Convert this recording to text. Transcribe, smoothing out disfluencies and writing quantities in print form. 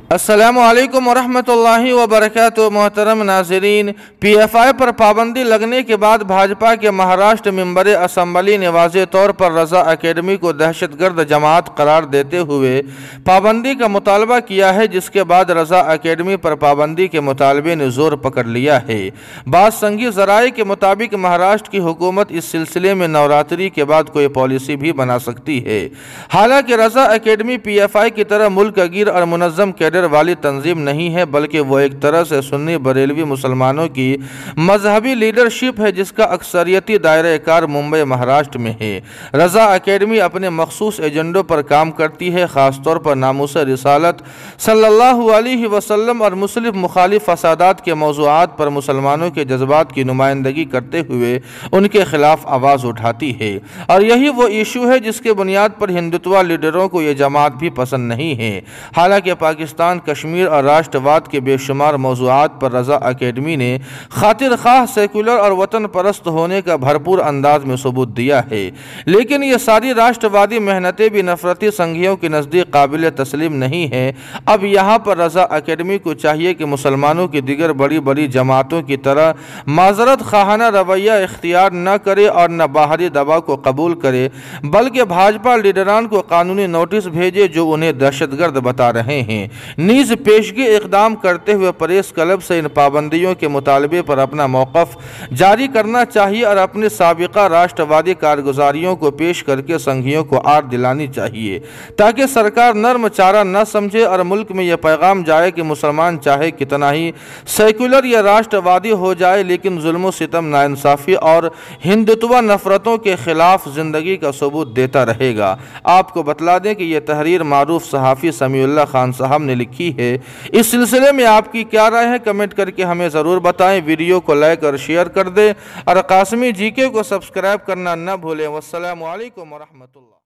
السلام علیکم ورحمۃ اللہ وبرکاتہ۔ محترم ناظرین، پی ایف آئی پر پابندی لگنے کے بعد بھاجپا کے مہاراشٹر ممبر اسمبلی نے واضح طور پر رضا اکیڈمی کو دہشت گرد جماعت قرار دیتے ہوئے پابندی کا مطالبہ کیا ہے، جس کے بعد رضا اکیڈمی پر پابندی کے مطالبے نے زور پکڑ لیا ہے۔ بعض سنگی ذرائع کے مطابق مہاراشٹر کی حکومت اس سلسلے میں نوراتری کے بعد کوئی پالیسی بھی بنا سکتی ہے۔ حالانکہ رضا اکیڈمی پی ایف آئی کی طرح ملک گیر اور منظم کیڈر والی تنظیم نہیں ہے، بلکہ وہ ایک طرح سے سنی بریلوی مسلمانوں کی مذہبی لیڈرشپ ہے، جس کا اکثریتی دائرہ کار ممبئی مہاراشٹر میں ہے۔ رضا اکیڈمی اپنے مخصوص ایجنڈوں پر کام کرتی ہے، خاص طور پر ناموس رسالت صلی اللہ علیہ وسلم اور مسلم مخالف فسادات کے موضوعات پر مسلمانوں کے جذبات کی نمائندگی کرتے ہوئے ان کے خلاف آواز اٹھاتی ہے، اور یہی وہ ایشو ہے جس کے بنیاد پر ہندوتوا لیڈروں کو یہ جماعت بھی پسند نہیں ہے۔ حالانکہ پاکستان، کشمیر اور راشٹر واد کے بے شمار موضوعات پر رضا اکیڈمی نے خاطر خواہ، سیکولر اور وطن پرست ہونے کا بھرپور انداز میں ثبوت دیا ہے، لیکن یہ ساری راشٹر وادی محنتیں بھی نفرتی سنگھیوں کے نزدیک قابل تسلیم نہیں ہیں۔ اب یہاں پر رضا اکیڈمی کو چاہیے کہ مسلمانوں کی دیگر بڑی بڑی جماعتوں کی طرح معذرت خواہانہ رویہ اختیار نہ کرے اور نہ باہری دباؤ کو قبول کرے، بلکہ بھاجپا لیڈران کو قانونی نوٹس بھیجے جو انہیں دہشت گرد بتا رہے ہیں۔ نیز پیشگی اقدام کرتے ہوئے پریس کلب سے ان پابندیوں کے مطالبے پر اپنا موقف جاری کرنا چاہیے اور اپنے سابقہ راشٹر وادی کارگزاریوں کو پیش کر کے سنگھیوں کو آڑ دلانی چاہیے، تاکہ سرکار نرم چارہ نہ سمجھے اور ملک میں یہ پیغام جائے کہ مسلمان چاہے کتنا ہی سیکولر یا راشٹر وادی ہو جائے، لیکن ظلم و ستم، ناانصافی اور ہندوتوا نفرتوں کے خلاف زندگی کا ثبوت دیتا رہے گا۔ آپ کو بتلا دیں کہ یہ تحریر معروف صحافی سمیع اللہ خان صاحب نے لکھی ہے۔ اس سلسلے میں آپ کی کیا رائے ہے؟ کمنٹ کر کے ہمیں ضرور بتائیں۔ ویڈیو کو لائک اور شیئر کر دیں اور قاسمی جی کے کو سبسکرائب کرنا نہ بھولیں۔ والسلام علیکم ورحمۃ اللہ۔